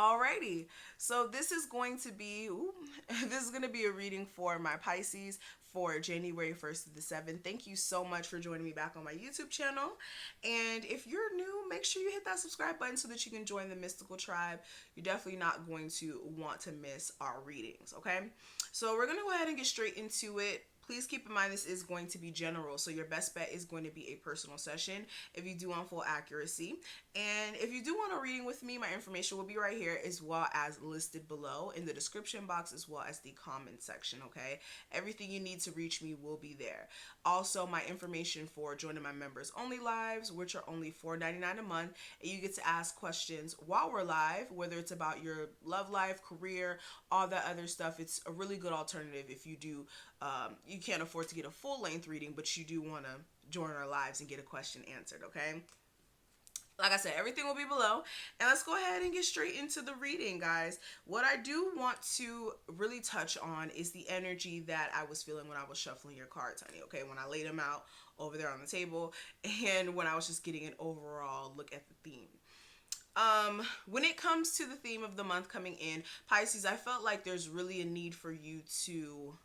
Alrighty, so this is going to be this is going to be a reading for my Pisces for January 1st to the 7th. Thank you so much for joining me back on my YouTube channel. And if you're new, make sure you hit that subscribe button so that you can join the mystical tribe. You're definitely not going to want to miss our readings, okay? So we're going to go ahead and get straight into it. Please keep in mind this is going to be general, so your best bet is going to be a personal session if you do want full accuracy. And if you do want a reading with me, my information will be right here as well as listed below in the description box as well as the comment section, okay? Everything you need to reach me will be there. Also, my information for joining my members only lives, which are only $4.99 a month, and you get to ask questions while we're live, whether it's about your love life, career, all that other stuff. It's a really good alternative if you do you can't afford to get a full length reading, but you do want to join our lives and get a question answered, okay? Like I said, everything will be below. And let's go ahead and get straight into the reading, guys. What I do want to really touch on is the energy that I was feeling when I was shuffling your cards, honey, okay? When I laid them out over there on the table and when I was just getting an overall look at the theme. When it comes to the theme of the month coming in, Pisces, I felt like there's really a need for you to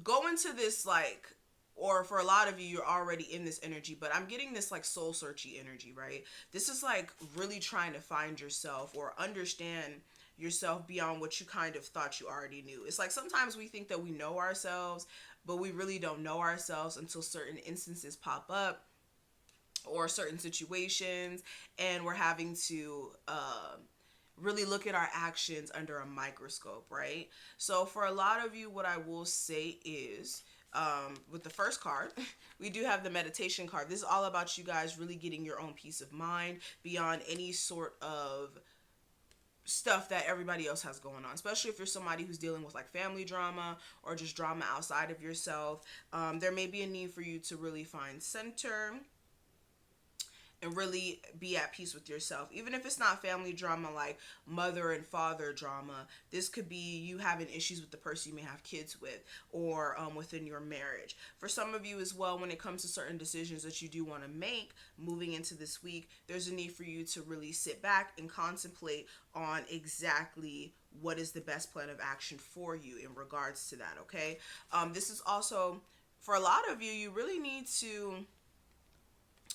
go into this, like, or for a lot of you, you're already in this energy, but I'm getting this like soul searchy energy, right? This is like really trying to find yourself or understand yourself beyond what you kind of thought you already knew. It's like sometimes we think that we know ourselves, but we really don't know ourselves until certain instances pop up or certain situations, and we're having to really look at our actions under a microscope, right? So for a lot of you, what I will say is, with the first card, we do have the meditation card. This is all about you guys really getting your own peace of mind beyond any sort of stuff that everybody else has going on, especially if you're somebody who's dealing with like family drama or just drama outside of yourself. There may be a need for you to really find center and really be at peace with yourself. Even if it's not family drama like mother and father drama, this could be you having issues with the person you may have kids with, or within your marriage. For some of you as well, when it comes to certain decisions that you do want to make moving into this week, there's a need for you to really sit back and contemplate on exactly what is the best plan of action for you in regards to that, okay? This is also, for a lot of you, you really need to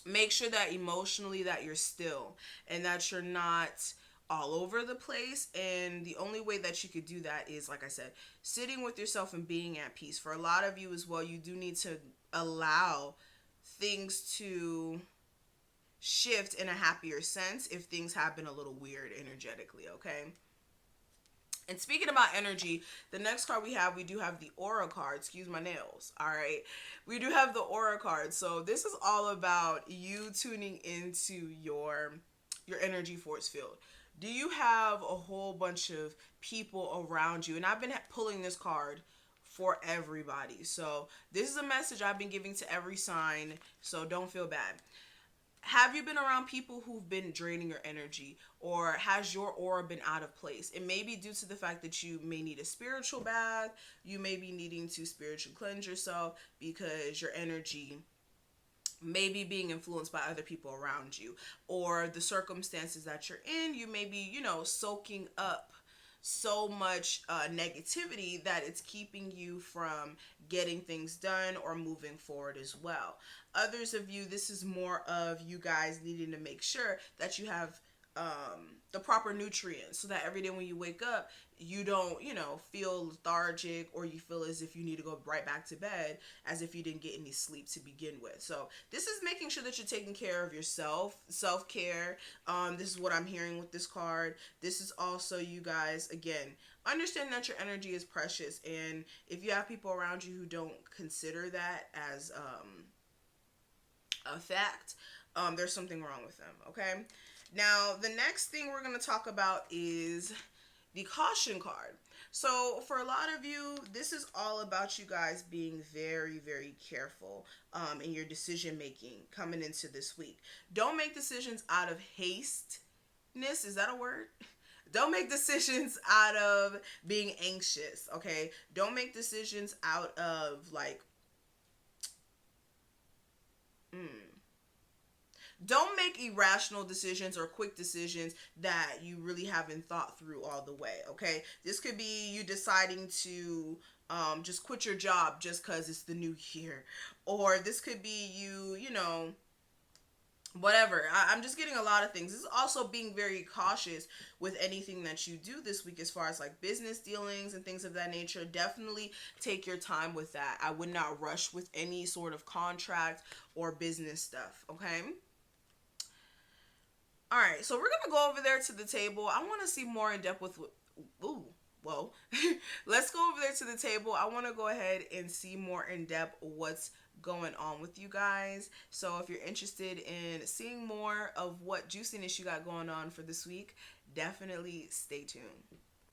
make sure that emotionally that you're still and that you're not all over the place. And the only way that you could do that is, like I said, sitting with yourself and being at peace. For a lot of you as well, you do need to allow things to shift in a happier sense if things have been a little weird energetically, okay? And speaking about energy, the next card we do have the Aura card. Excuse my nails. All right. We do have the Aura card. So this is all about you tuning into your energy force field. Do you have a whole bunch of people around you? And I've been pulling this card for everybody. So this is a message I've been giving to every sign. So don't feel bad. Have you been around people who've been draining your energy, or has your aura been out of place? It may be due to the fact that you may need a spiritual bath. You may be needing to spiritually cleanse yourself because your energy may be being influenced by other people around you, or the circumstances that you're in. You may be, soaking up so much negativity that it's keeping you from getting things done or moving forward as well. Others of you, this is more of you guys needing to make sure that you have the proper nutrients so that every day when you wake up, you don't, feel lethargic, or you feel as if you need to go right back to bed as if you didn't get any sleep to begin with. So this is making sure that you're taking care of yourself, self-care. This is what I'm hearing with this card. This is also, you guys, again, understand that your energy is precious. And if you have people around you who don't consider that as a fact, there's something wrong with them, okay? Now, the next thing we're going to talk about is the caution card. So for a lot of you, this is all about you guys being very, very careful in your decision making coming into this week. Don't make decisions out of hasteness. Is that a word? Don't make decisions out of being anxious, okay? Don't make decisions out of like, Don't make irrational decisions or quick decisions that you really haven't thought through all the way. Okay, this could be you deciding to just quit your job just because it's the new year, or this could be you, whatever. I'm just getting a lot of things. This is also being very cautious with anything that you do this week as far as like business dealings and things of that nature. Definitely take your time with that. I would not rush with any sort of contract or business stuff, okay? All right, so we're gonna go over there to the table. I want to see more in depth with. Ooh, whoa. Let's go over there to the table. I want to go ahead and see more in depth what's going on with you guys. So if you're interested in seeing more of what juiciness you got going on for this week, definitely stay tuned.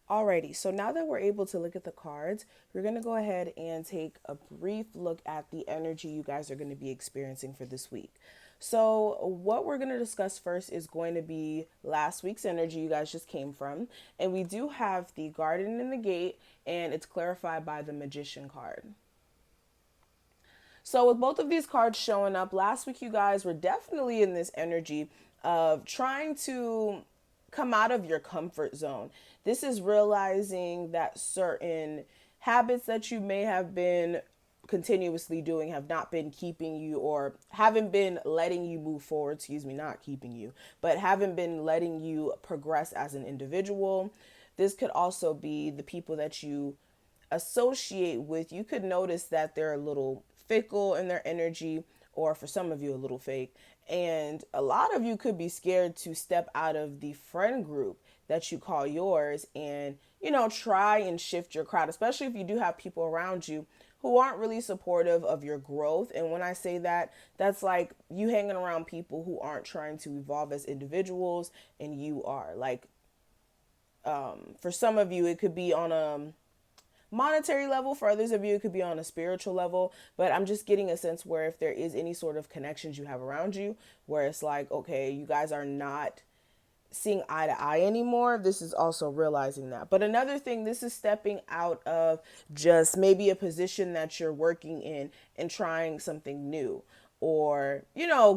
Alrighty, so now that we're able to look at the cards, we're going to go ahead and take a brief look at the energy you guys are going to be experiencing for this week. So, what we're going to discuss first is going to be last week's energy you guys just came from. And we do have the Garden in the Gate, and it's clarified by the Magician card. So, with both of these cards showing up, last week you guys were definitely in this energy of trying to come out of your comfort zone. This is realizing that certain habits that you may have been continuously doing have not been keeping you or haven't been letting you move forward, excuse me, not keeping you, but haven't been letting you progress as an individual. This could also be the people that you associate with. You could notice that they're a little fickle in their energy, or for some of you, a little fake. And a lot of you could be scared to step out of the friend group that you call yours and, try and shift your crowd, especially if you do have people around you who aren't really supportive of your growth. And when I say that, that's like you hanging around people who aren't trying to evolve as individuals and you are. Like, for some of you, it could be on a monetary level. For others of you, it could be on a spiritual level. But I'm just getting a sense where if there is any sort of connections you have around you, where it's like, okay, you guys are not seeing eye to eye anymore, this is also realizing that. But another thing, this is stepping out of just maybe a position that you're working in and trying something new, or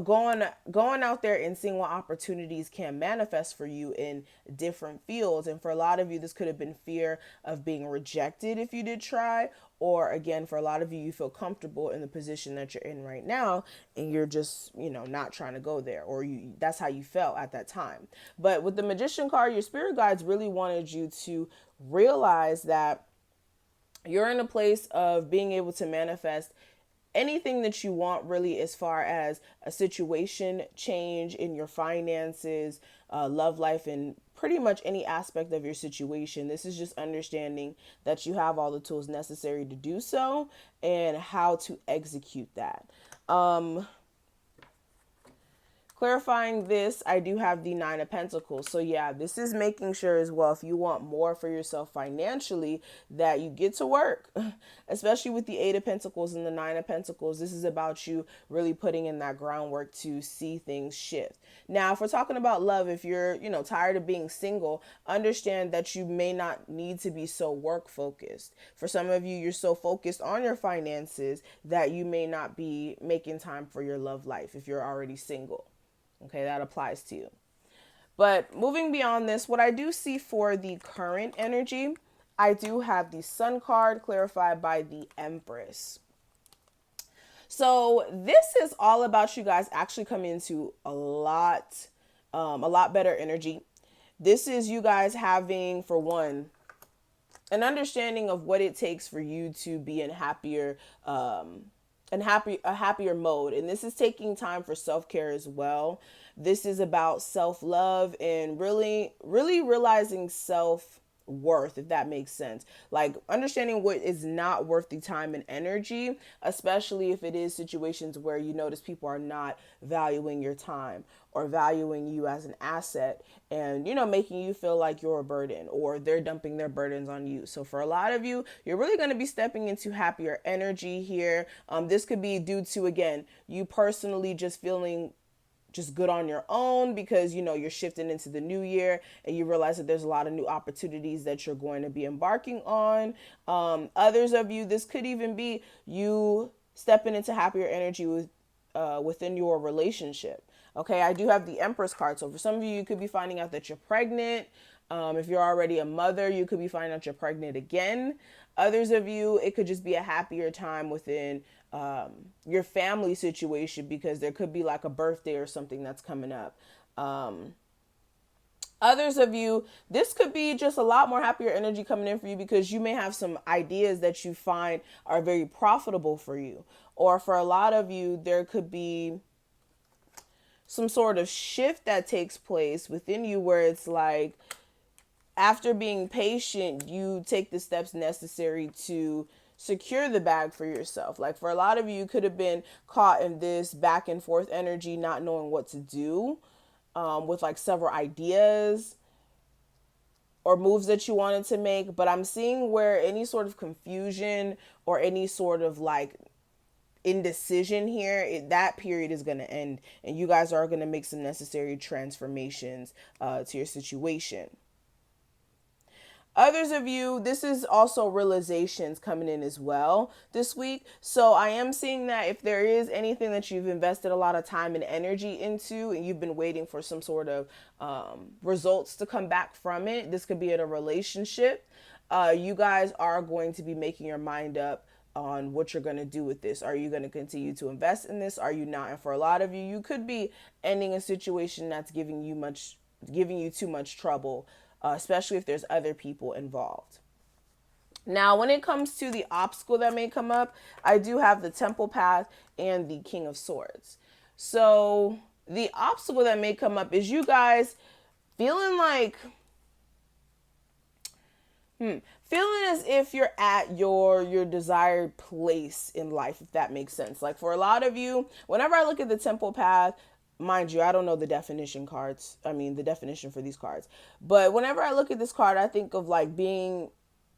going out there and seeing what opportunities can manifest for you in different fields. And for a lot of you, this could have been fear of being rejected if you did try, or again, for a lot of you, you feel comfortable in the position that you're in right now and you're just not trying to go there, or that's how you felt at that time. But with the Magician card, your spirit guides really wanted you to realize that you're in a place of being able to manifest anything that you want, really, as far as a situation change in your finances, love life, and pretty much any aspect of your situation. This is just understanding that you have all the tools necessary to do so and how to execute that. Clarifying this, I do have the Nine of Pentacles. So yeah, this is making sure as well, if you want more for yourself financially, that you get to work, especially with the Eight of Pentacles and the Nine of Pentacles. This is about you really putting in that groundwork to see things shift. Now, if we're talking about love, if you're, tired of being single, understand that you may not need to be so work focused. For some of you, you're so focused on your finances that you may not be making time for your love life if you're already single. Okay, that applies to you. But moving beyond this, what I do see for the current energy, I do have the Sun card clarified by the Empress. So this is all about you guys actually coming into a lot better energy. This is you guys having, for one, an understanding of what it takes for you to be in a happier mode. And this is taking time for self-care as well. This is about self-love and really realizing self-worth, if that makes sense. Like understanding what is not worth the time and energy, especially if it is situations where you notice people are not valuing your time or valuing you as an asset, and making you feel like you're a burden, or they're dumping their burdens on you. So for a lot of you, you're really going to be stepping into happier energy here. This could be due to, again, you personally just feeling just good on your own because you're shifting into the new year and you realize that there's a lot of new opportunities that you're going to be embarking on. Others of you, this could even be you stepping into happier energy within your relationship. Okay, I do have the Empress card. So for some of you, you could be finding out that you're pregnant. If you're already a mother, you could be finding out you're pregnant again. Others of you, it could just be a happier time within your family situation, because there could be like a birthday or something that's coming up. Others of you, this could be just a lot more happier energy coming in for you, because you may have some ideas that you find are very profitable for you. Or for a lot of you, there could be some sort of shift that takes place within you, where it's like, after being patient, you take the steps necessary to secure the bag for yourself. Like for a lot of you, you could have been caught in this back and forth energy, not knowing what to do, with like several ideas or moves that you wanted to make. But I'm seeing where any sort of confusion or any sort of like indecision here, that period is going to end, and you guys are going to make some necessary transformations to your situation. Others of you, this is also realizations coming in as well this week. So I am seeing that if there is anything that you've invested a lot of time and energy into, and you've been waiting for some sort of results to come back from it, this could be in a relationship. You guys are going to be making your mind up on what you're going to do with this. Are you going to continue to invest in this? Are you not? And for a lot of you, you could be ending a situation that's giving you too much trouble, especially if there's other people involved. Now, when it comes to the obstacle that may come up, I do have the Temple Path and the King of Swords. So the obstacle that may come up is you guys feeling like, feeling as if you're at your desired place in life, if that makes sense. Like for a lot of you, whenever I look at the Temple Path, mind you, I don't know the definition for these cards. But whenever I look at this card, I think of like being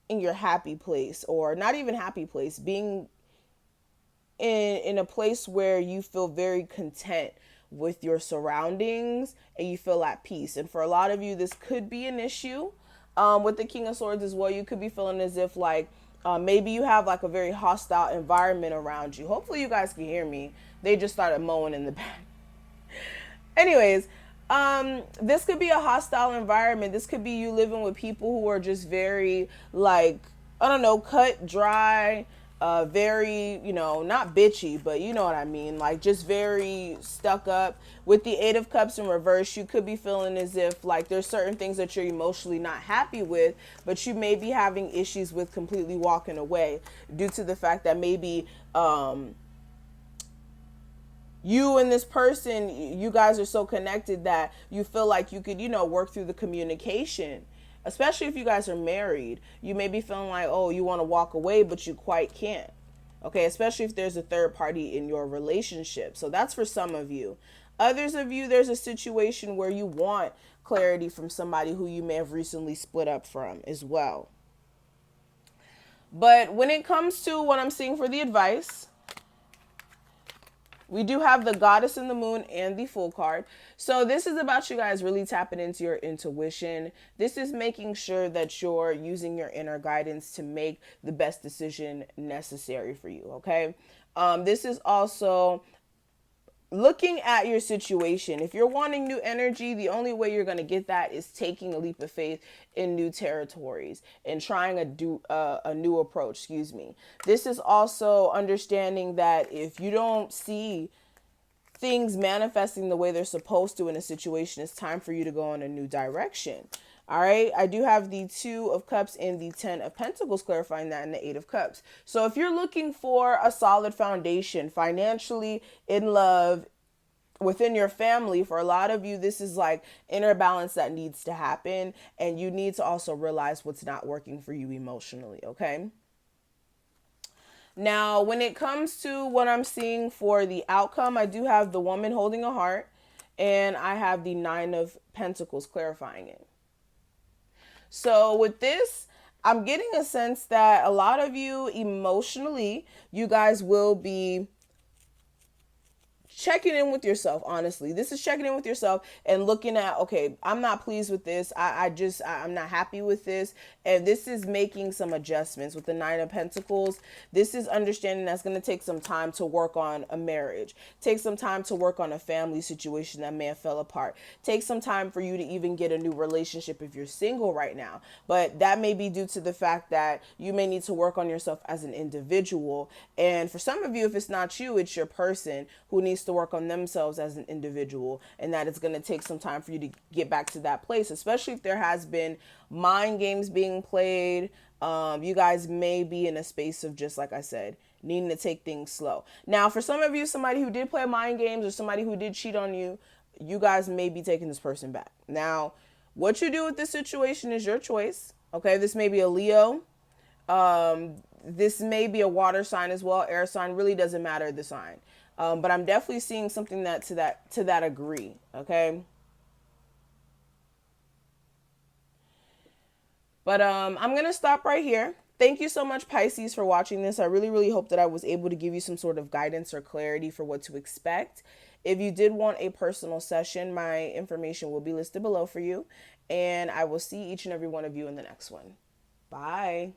in your happy place, or not even happy place, being in a place where you feel very content with your surroundings and you feel at peace. And for a lot of you, this could be an issue with the King of Swords as well. You could be feeling as if like maybe you have like a very hostile environment around you. Hopefully you guys can hear me. They just started mowing in the back. Anyways, this could be a hostile environment. This could be you living with people who are just very like, I don't know, cut dry, very, not bitchy, but you know what I mean, like just very stuck up. With the Eight of Cups in reverse, you could be feeling as if like there's certain things that you're emotionally not happy with, but you may be having issues with completely walking away due to the fact that maybe you and this person, you guys are so connected that you feel like you could, work through the communication. Especially if you guys are married, you may be feeling like, oh, you want to walk away, but you quite can't. Okay, especially if there's a third party in your relationship. So that's for some of you. Others of you, there's a situation where you want clarity from somebody who you may have recently split up from as well. But when it comes to what I'm seeing for the advice, we do have the Goddess and the Moon and the Fool card. So this is about you guys really tapping into your intuition. This is making sure that you're using your inner guidance to make the best decision necessary for you, okay? This is also looking at your situation. If you're wanting new energy, the only way you're going to get that is taking a leap of faith in new territories and trying a new approach, This is also understanding that if you don't see things manifesting the way they're supposed to in a situation, it's time for you to go in a new direction. All right, I do have the Two of Cups and the Ten of Pentacles clarifying that, and the Eight of Cups. So if you're looking for a solid foundation financially, in love, within your family, for a lot of you, this is like inner balance that needs to happen. And you need to also realize what's not working for you emotionally, okay? Now, when it comes to what I'm seeing for the outcome, I do have the Woman holding a heart, and I have the Nine of Pentacles clarifying it. So with this, I'm getting a sense that a lot of you emotionally, you guys will be checking in with yourself. Honestly, this is checking in with yourself and looking at, okay, I'm not pleased with this. I'm not happy with this, and this is making some adjustments. With the Nine of Pentacles, this is understanding that's going to take some time to work on a marriage, take some time to work on a family situation that may have fell apart, take some time for you to even get a new relationship if you're single right now. But that may be due to the fact that you may need to work on yourself as an individual. And for some of you, if it's not you, it's your person who needs to work on themselves as an individual, and that it's going to take some time for you to get back to that place, especially if there has been mind games being played. You guys may be in a space of, just like I said, needing to take things slow. Now, for some of you, somebody who did play mind games or somebody who did cheat on you, you guys may be taking this person back. Now, what you do with this situation is your choice. Okay, this may be a Leo. This may be a water sign as well. Air sign, really doesn't matter the sign. But I'm definitely seeing something that to that agree. Okay. But I'm gonna stop right here. Thank you so much, Pisces, for watching this. I really, really hope that I was able to give you some sort of guidance or clarity for what to expect. If you did want a personal session, my information will be listed below for you. And I will see each and every one of you in the next one. Bye.